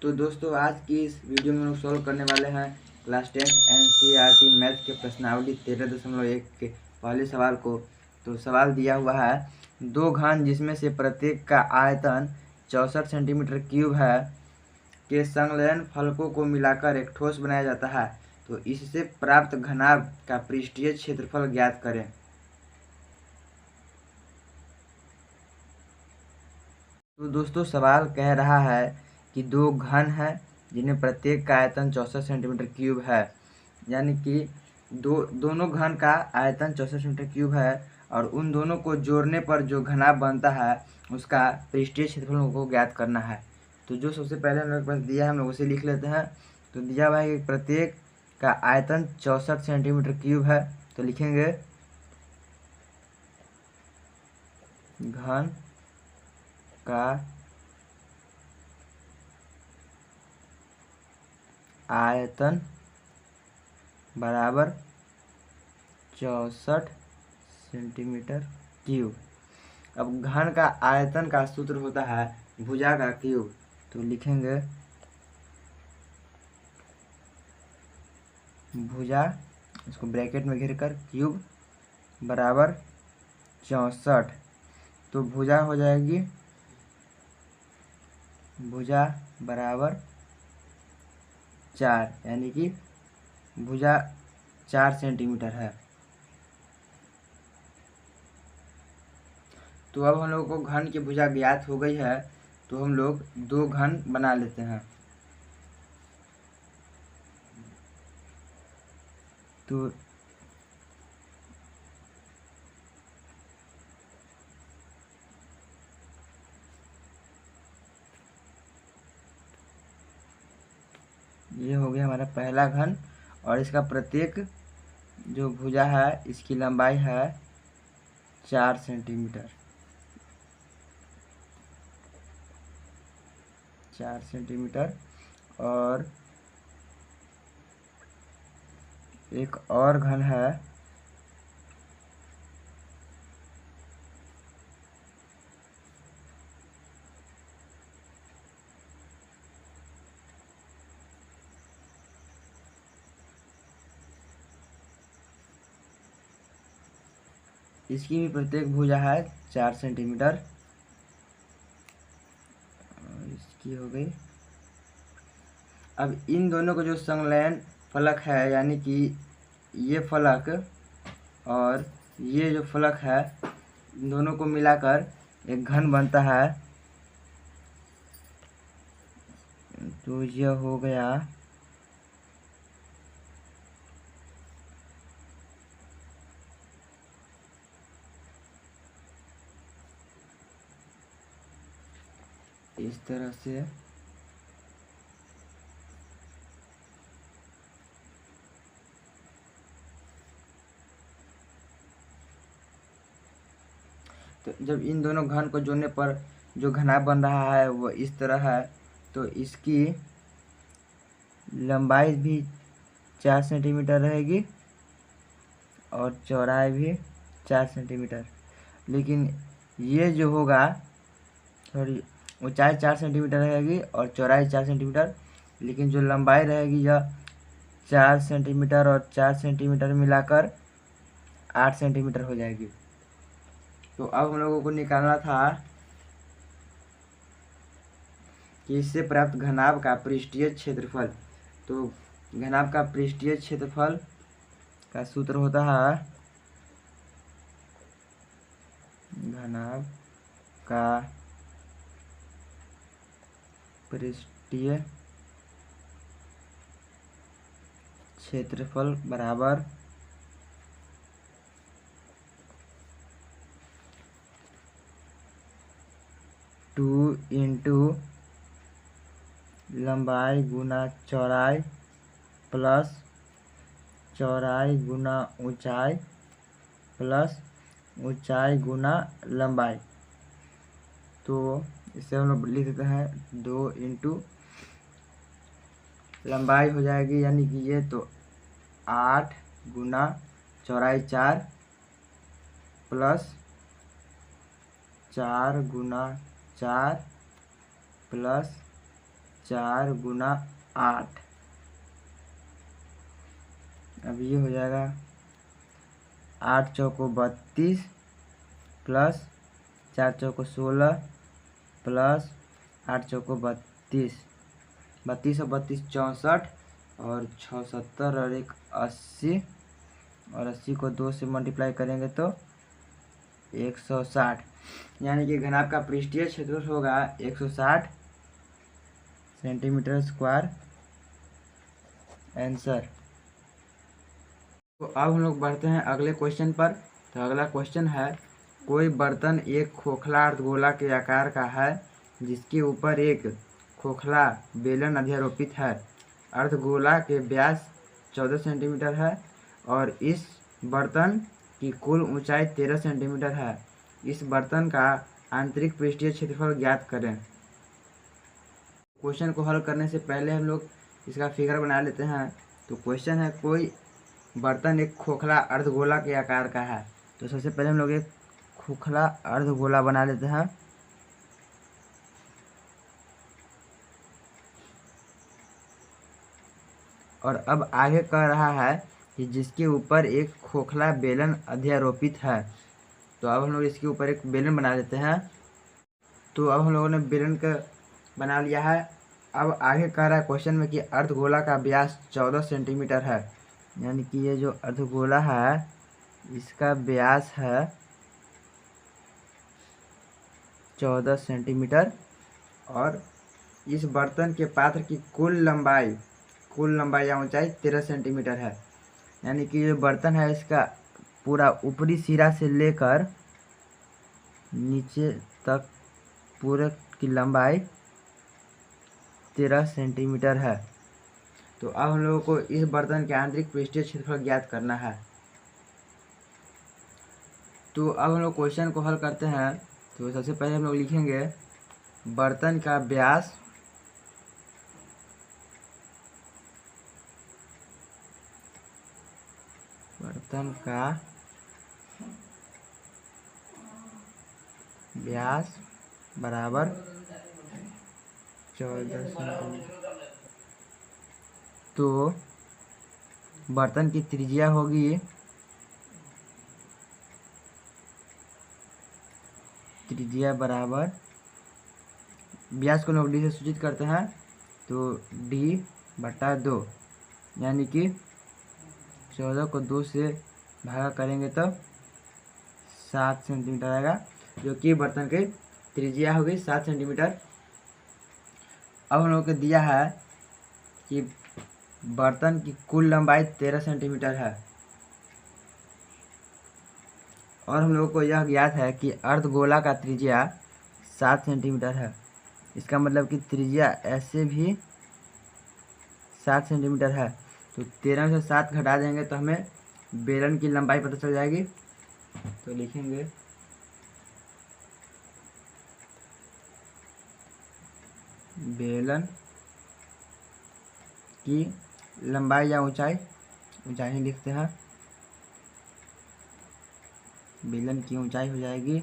तो दोस्तों आज की इस वीडियो में हम लोग सॉल्व करने वाले हैं क्लास 10 एनसीईआरटी मैथ के प्रश्नावली 13.1 के पहले सवाल को। तो सवाल दिया हुआ है, दो घन जिसमें से प्रत्येक का आयतन 64 सेंटीमीटर क्यूब है के संलयन फलकों को मिलाकर एक ठोस बनाया जाता है। तो इससे प्राप्त घनाभ का पृष्ठीय क्षेत्रफल ज्ञात करें। तो दोस्तों सवाल कह रहा है कि दो घन हैं जिनमें प्रत्येक का आयतन 64 सेंटीमीटर क्यूब है, यानी कि दोनों घन का आयतन 64 सेंटीमीटर क्यूब है और उन दोनों को जोड़ने पर जो घनाभ बनता है उसका पृष्ठीय क्षेत्रफल को ज्ञात करना है। तो जो सबसे पहले हम लोग के पास दिया है हम लोग उसे लिख लेते हैं। तो दिया हुआ है कि प्रत्येक का आयतन 64 सेंटीमीटर क्यूब है, तो लिखेंगे घन का आयतन बराबर 64 सेंटीमीटर क्यूब। अब घन का आयतन का सूत्र होता है भुजा का क्यूब, तो लिखेंगे भुजा, इसको ब्रैकेट में घेर कर क्यूब बराबर 64। तो भुजा हो जाएगी भुजा बराबर 4, यानी कि भुजा 4 सेंटीमीटर है। तो अब हम लोग को घन की भुजा ज्ञात हो गई है, तो हम लोग दो घन बना लेते हैं। तो ये हो गया हमारा पहला घन और इसका प्रत्येक जो भुजा है इसकी लंबाई है 4 सेंटीमीटर। 4 सेंटीमीटर। और एक और घन है इसकी भी प्रत्येक भुजा है 4 सेंटीमीटर। इसकी हो गई। अब इन दोनों का जो संलयन फलक है, यानी कि ये फलक और ये जो फलक है, इन दोनों को मिलाकर एक घन बनता है। तो यह हो गया इस तरह से। तो जब इन दोनों घन को जोड़ने पर जो घनाभ बन रहा है वो इस तरह है, तो इसकी लंबाई भी 4 सेंटीमीटर रहेगी और चौड़ाई भी 4 सेंटीमीटर। लेकिन ये जो होगा, सॉरी, ऊंचाई 4 सेंटीमीटर रहेगी और चौड़ाई 4 सेंटीमीटर, लेकिन जो लंबाई रहेगी यह 4 सेंटीमीटर और 4 सेंटीमीटर मिलाकर 8 सेंटीमीटर हो जाएगी। तो अब हम लोगों को निकालना था कि इससे प्राप्त घनाभ का पृष्ठीय क्षेत्रफल। तो घनाभ का पृष्ठीय क्षेत्रफल का सूत्र होता है घनाभ का पृष्ठीय क्षेत्रफल बराबर 2 इंटू लंबाई गुना चौड़ाई प्लस चौड़ाई गुना ऊंचाई प्लस ऊंचाई गुना लंबाई। तो इसे हम लोग लिख देते हैं 2 इंटू लंबाई हो जाएगी, यानी कि ये तो 8 गुना चौड़ाई 4 प्लस 4 गुना 4 प्लस 4 गुना 8, अब ये हो जाएगा 8 चौको 32 प्लस 4 चौको 16 प्लस 8 चौको 32, 32 और 32 64, और 6 70 और 1 80, और 80 को 2 से मल्टीप्लाई करेंगे तो 160, यानी कि घनाभ का पृष्ठीय क्षेत्रफल होगा 160 सेंटीमीटर स्क्वायर आंसर। तो अब हम लोग बढ़ते हैं अगले क्वेश्चन पर। तो अगला क्वेश्चन है, कोई बर्तन एक खोखला अर्धगोला के आकार का है जिसके ऊपर एक खोखला बेलन अध्यारोपित है। अर्धगोला के व्यास 14 सेंटीमीटर है और इस बर्तन की कुल ऊंचाई 13 सेंटीमीटर है। इस बर्तन का आंतरिक पृष्ठीय क्षेत्रफल ज्ञात करें। क्वेश्चन को हल करने से पहले हम लोग इसका फिगर बना लेते हैं। तो क्वेश्चन है, कोई बर्तन एक खोखला अर्धगोला के आकार का है। तो सबसे पहले हम लोग एक खोखला अर्धगोला बना लेते हैं। और अब आगे कह रहा है कि जिसके ऊपर एक खोखला बेलन अध्यारोपित है। तो अब हम लोग इसके ऊपर एक बेलन बना लेते हैं। तो अब हम लोगों ने बेलन का बना लिया है। अब आगे कह रहा है क्वेश्चन में कि अर्धगोला का व्यास 14 सेंटीमीटर है, यानी कि ये जो अर्धगोला है इसका व्यास है 14 सेंटीमीटर और इस बर्तन के पात्र की कुल लंबाई या ऊंचाई 13 सेंटीमीटर है। यानी कि जो बर्तन है इसका पूरा ऊपरी सिरा से लेकर नीचे तक पूरे की लंबाई 13 सेंटीमीटर है। तो अब हम लोगों को इस बर्तन के आंतरिक पृष्ठीय क्षेत्रफल ज्ञात करना है। तो अब हम लोग क्वेश्चन को हल करते हैं। तो सबसे पहले हम लोग लिखेंगे बर्तन का व्यास बराबर 14 सेंटीमीटर। तो बर्तन की त्रिज्या होगी बराबर, व्यास को लोग डी से सूचित करते हैं, तो d/2, यानी कि 14 को 2 से भागा करेंगे तो 7 सेंटीमीटर आएगा, जो कि बर्तन की त्रिज्या होगी 7 सेंटीमीटर। अब हम लोग को दिया है कि बर्तन की कुल लंबाई 13 सेंटीमीटर है और हम लोगों को यह ज्ञात है कि अर्धगोला का त्रिज्या 7 सेंटीमीटर है। इसका मतलब कि त्रिज्या ऐसे भी 7 सेंटीमीटर है। तो 13 से 7 घटा देंगे तो हमें बेलन की लंबाई पता चल जाएगी। तो लिखेंगे बेलन की लंबाई या ऊंचाई ही लिखते हैं। बेलन की ऊंचाई हो जाएगी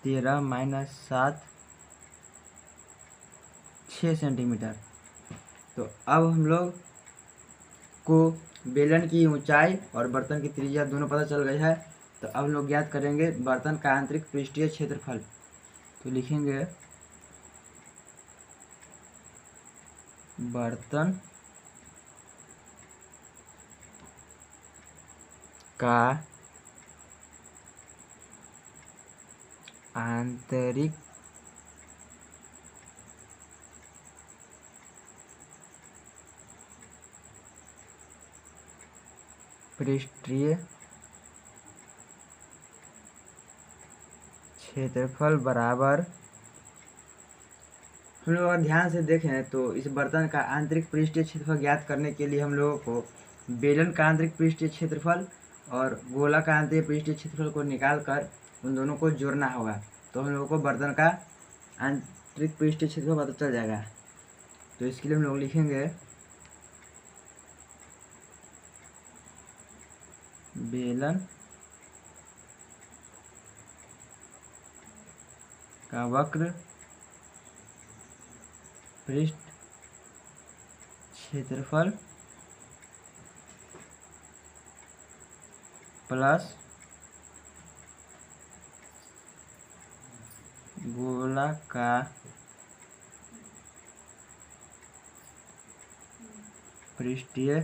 13 - 7 6 सेंटीमीटर। तो अब हम लोग को बेलन की ऊंचाई और बर्तन की त्रिज्या दोनों पता चल गई है। तो अब हम लोग ज्ञात करेंगे बर्तन का आंतरिक पृष्ठीय क्षेत्रफल। तो लिखेंगे बर्तन का आंतरिक पृष्ठीय क्षेत्रफल बराबर, हम लोग अगर ध्यान से देखें तो इस बर्तन का आंतरिक पृष्ठीय क्षेत्रफल ज्ञात करने के लिए हम लोगों को बेलन का आंतरिक पृष्ठीय क्षेत्रफल और गोला का आंतरिक पृष्ठीय क्षेत्रफल को निकाल कर उन दोनों को जोड़ना होगा। तो हम लोगों को बर्तन का आंतरिक पृष्ठीय क्षेत्रफल पता चल जाएगा। तो इसके लिए हम लोग लिखेंगे बेलन का वक्र पृष्ठ क्षेत्रफल प्लस गोला का पृष्ठीय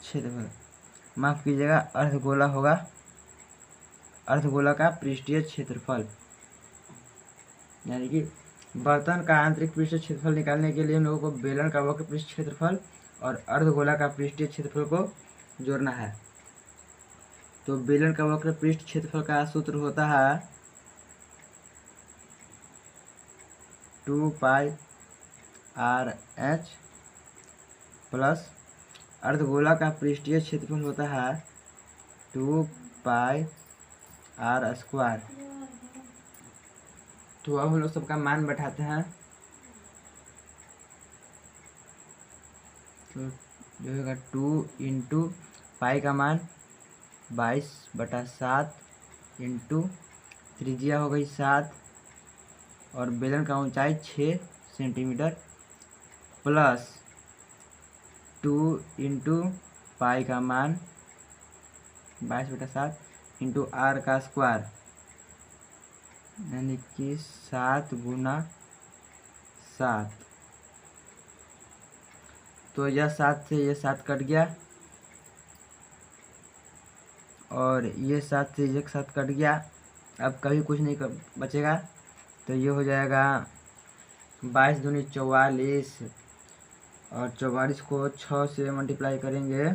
क्षेत्रफल, माफ कीजिएगा, अर्धगोला होगा, अर्धगोला का पृष्ठीय क्षेत्रफल। यानी कि बर्तन का आंतरिक पृष्ठीय क्षेत्रफल निकालने के लिए हम लोगों को बेलन का वक्र पृष्ठ क्षेत्रफल और अर्धगोला का पृष्ठीय क्षेत्रफल को जोड़ना है। तो बेलन का वक्र पृष्ठ क्षेत्रफल का सूत्र होता है 2πr/h प्लस अर्धगोला का पृष्ठीय क्षेत्रफल होता है 2πr²। तो अब हम लोग सबका मान बैठाते हैं। तो जो होगा 2 इंटू पाई का मान 22/7 इंटू त्रिज्या हो गई 7 और बेलन का ऊंचाई 6 सेंटीमीटर प्लस 2 इंटू पाई का मान 22/7 इंटू आर का स्क्वायर यानी कि 7 गुना 7। तो यह 7 से ये 7 कट गया और ये 7 से ये 7 कट गया। अब कभी कुछ नहीं बचेगा, तो ये हो जाएगा 22 दूनी 44 और 44 को 6 से मल्टीप्लाई करेंगे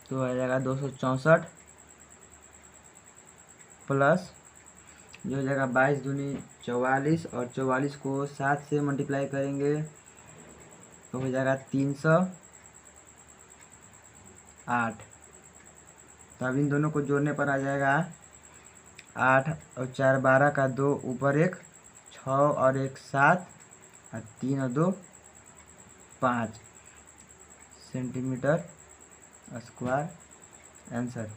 तो आ जाएगा 264 प्लस जो हो जाएगा 22 दूनी 44 और 44 को 7 से मल्टीप्लाई करेंगे तो हो जाएगा 308। तो अब इन दोनों को जोड़ने पर आ जाएगा 8 और 4 12 का 2 ऊपर 1 6 और 1 7 और 3 और 2 5 सेंटीमीटर स्क्वायर आंसर।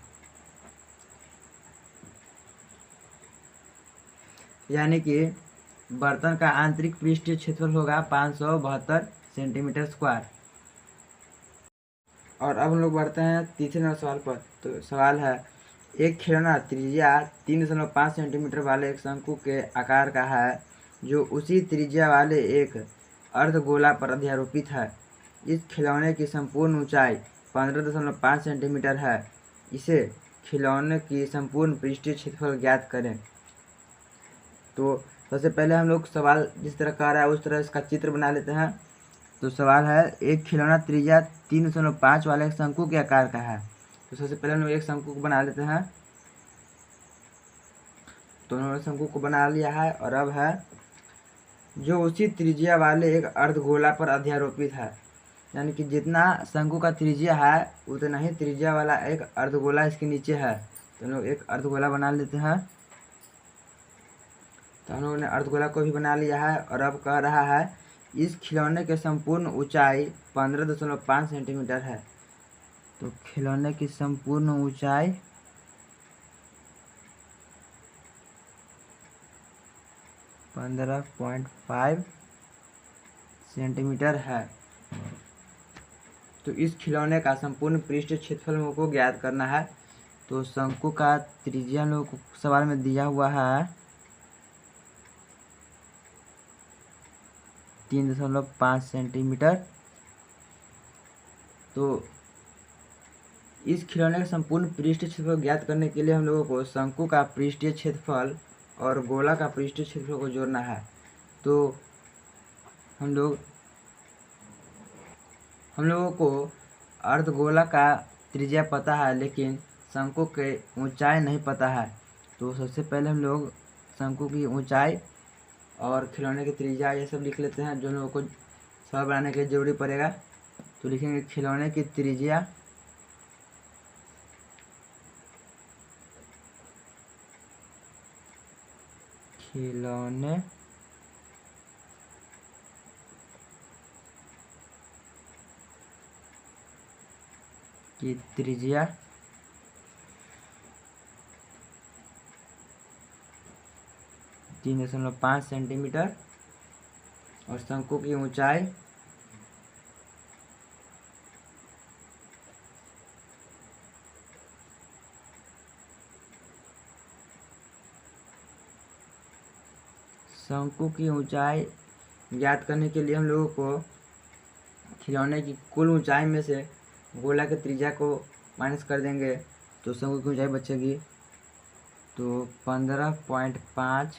यानी कि बर्तन का आंतरिक पृष्ठीय क्षेत्रफल होगा 572 सेंटीमीटर स्क्वायर। और अब हम लोग बढ़ते हैं तीसरे नंबर सवाल पर। तो सवाल है, एक खिलौना त्रिज्या 3.5 सेंटीमीटर वाले एक शंकु के आकार का है जो उसी त्रिज्या वाले एक अर्धगोला पर अध्यारोपित है। इस खिलौने की संपूर्ण ऊंचाई 15.5 सेंटीमीटर है। इसे खिलौने की संपूर्ण पृष्ठीय क्षेत्रफल ज्ञात करें। तो सबसे पहले हम लोग सवाल जिस तरह कह रहा है उस तरह इसका चित्र बना लेते हैं। तो सवाल है, एक खिलौना त्रिज्या 3.5 वाले एक शंकु के आकार का है। तो सबसे पहले हम लोग एक शंकु को बना लेते हैं। तो उन्होंने शंकु को बना लिया है और अब है जो उसी त्रिज्या वाले एक अर्धगोला पर अध्यारोपित है। यानी कि जितना शंकु का त्रिज्या है उतना ही त्रिज्या वाला एक अर्धगोला इसके नीचे है। तो हम लोग एक अर्धगोला बना लेते हैं। तो हम लोगों ने अर्धगोला को भी बना लिया है और अब कह रहा है इस खिलौने के संपूर्ण ऊंचाई 15.5 सेंटीमीटर है। तो खिलौने की संपूर्ण ऊंचाई 15.5 सेंटीमीटर है। तो इस खिलौने का संपूर्ण पृष्ठीय क्षेत्रफल हम लोग को ज्ञात करना है। तो शंकु का त्रिज्या हम लोग को सवाल में दिया हुआ है 3.5 सेंटीमीटर। तो इस खिलौने का संपूर्ण पृष्ठीय क्षेत्रफल ज्ञात करने के लिए हम लोगों को शंकु का पृष्ठीय क्षेत्रफल और गोला का पृष्ठीय क्षेत्रफल को जोड़ना है। तो हम लोगों को अर्धगोला का त्रिज्या पता है लेकिन शंकु के ऊंचाई नहीं पता है। तो सबसे पहले हम लोग शंकु की ऊंचाई और खिलौने की त्रिज्या ये सब लिख लेते हैं जो लोगों को सवाल बनाने के लिए जरूरी पड़ेगा। तो लिखेंगे खिलौने की त्रिज्या खिलौने की त्रिज्या 3.5 सेंटीमीटर और शंकु की ऊंचाई ज्ञात करने के लिए हम लोगों को खिलौने की कुल ऊंचाई में से गोला के त्रिज्या को माइनस कर देंगे तो शंकु की ऊंचाई बचेगी। तो 15.5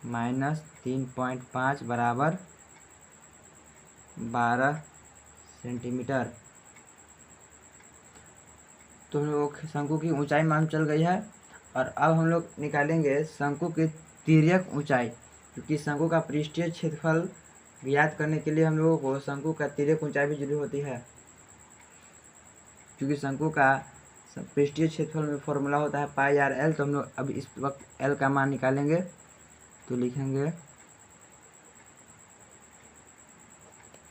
माइनस 3.5 बराबर 12 सेंटीमीटर। तो हम लोग शंकु की ऊंचाई मालूम चल गई है। और अब हम लोग निकालेंगे शंकु की तिर्यक ऊंचाई, क्योंकि शंकु का पृष्ठीय क्षेत्रफल ज्ञात करने के लिए हम लोगों को शंकु का तिर्यक ऊंचाई भी जरूरी होती है। क्योंकि शंकु का पृष्ठीय क्षेत्रफल में फॉर्मूला होता है पाई आर एल। तो हम लोग अब इस वक्त एल का मान निकालेंगे। तो लिखेंगे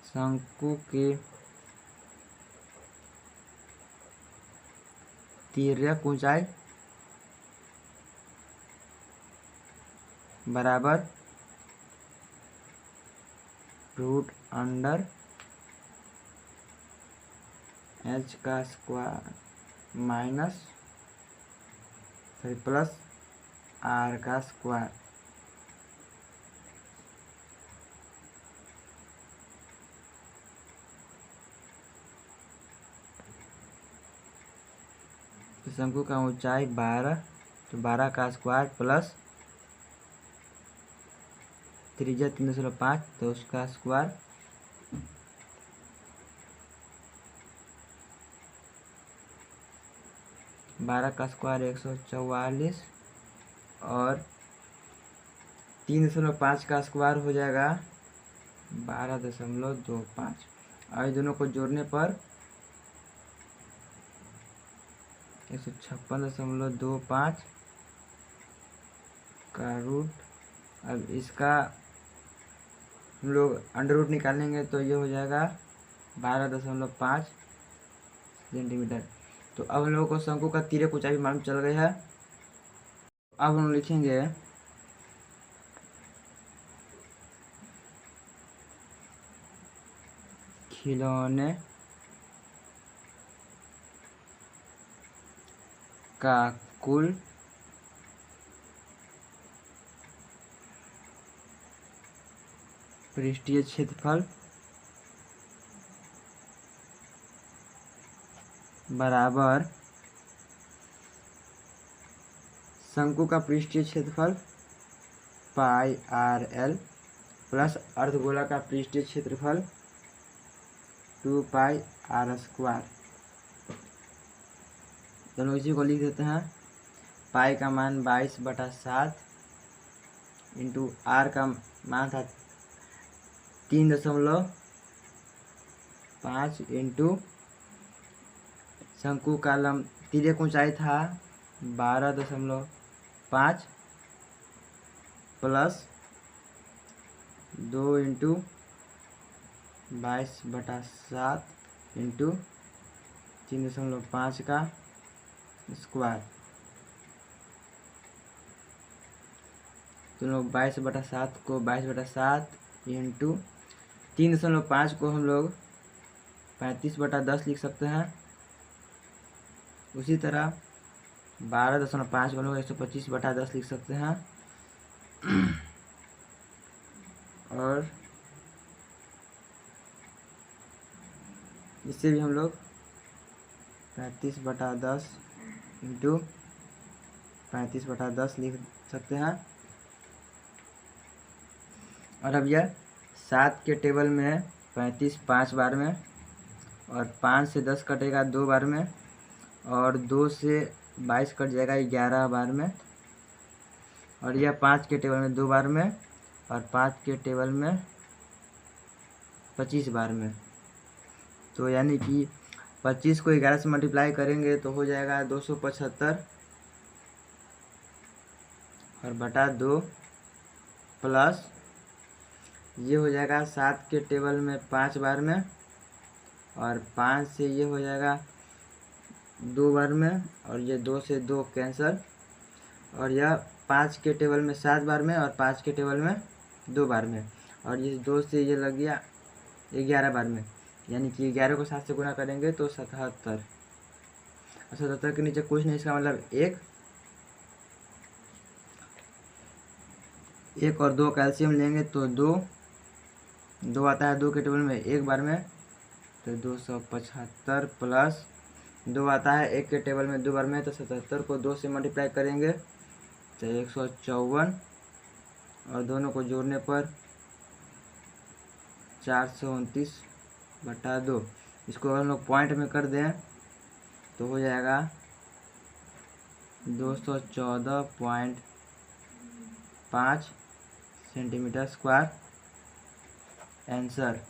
शंकु की तिर्यक ऊंचाई बराबर रूट अंडर एच का स्क्वायर माइनस प्लस आर का स्क्वायर। तो शंकु का ऊंचाई 12, तो 12 का स्क्वायर प्लस त्रिज्या 3.5 तो उसका स्क्वायर, बारह का स्क्वायर 144 और 3.5 का स्क्वायर हो जाएगा 12.25। और इन दोनों को जोड़ने पर 156.25 का रूट। अब इसका हम लोग अंडर रूट निकालेंगे तो ये हो जाएगा 12.5 सेंटीमीटर। तो अब हम लोगों को शंकु का तिर्यक ऊंचाई मालूम चल गई है। अब हम लिखेंगे खिलौने का कुल पृष्ठीय क्षेत्रफल बराबर शंकु का पृष्ठीय क्षेत्रफल पाई आर एल प्लस अर्धगोला का पृष्ठीय क्षेत्रफल 2 पाई आर स्क्वायर। दोनों इसी को लिख देते हैं। पाई का मान 22/7 इंटू आर का मान था 3.5 इंटू शंकु का तिर्यक ऊंचाई था 12.5 प्लस 2 इंटू 22/7 इंटू 3.5 का स्क्वायर। तो लोग 22/7 को 22/7 इंटू 3.5 को हम लोग 35/10 लिख सकते हैं। उसी तरह 12.5 को लोग 125/10 लिख सकते हैं। और इससे भी हम लोग 35/10 इंटू 35/10 लिख सकते हैं। और अब यह 7 के टेबल में 35 5 बार में, और 5 से 10 कटेगा 2 बार में, और 2 से 22 कट जाएगा 11 बार में, और यह 5 के टेबल में 2 बार में, और 5 के टेबल में 25 बार में। तो यानी कि 25 को 11 से मल्टीप्लाई करेंगे तो हो जाएगा 275 और बटा 2 प्लस ये हो जाएगा 7 के टेबल में 5 बार में, और 5 से ये हो जाएगा 2 बार में, और ये 2 से 2 कैंसल, और यह 5 के टेबल में 7 बार में और 5 के टेबल में 2 बार में। और इस 2 से ये लग गया 11 बार में, यानी कि 11 को 7 से गुना करेंगे तो 77। 77 के नीचे कुछ नहीं, इसका मतलब 1 और 2 कैल्शियम लेंगे तो 2 आता है 2 के टेबल में 1 बार में, तो 275 प्लस 2 आता है 1 के टेबल में 2 बार में, तो 77 को 2 से मल्टीप्लाई करेंगे तो 154, और दोनों को जोड़ने पर 429/2। इसको अगर हम लोग पॉइंट में कर दें तो हो जाएगा 214.5 सेंटीमीटर स्क्वायर आंसर।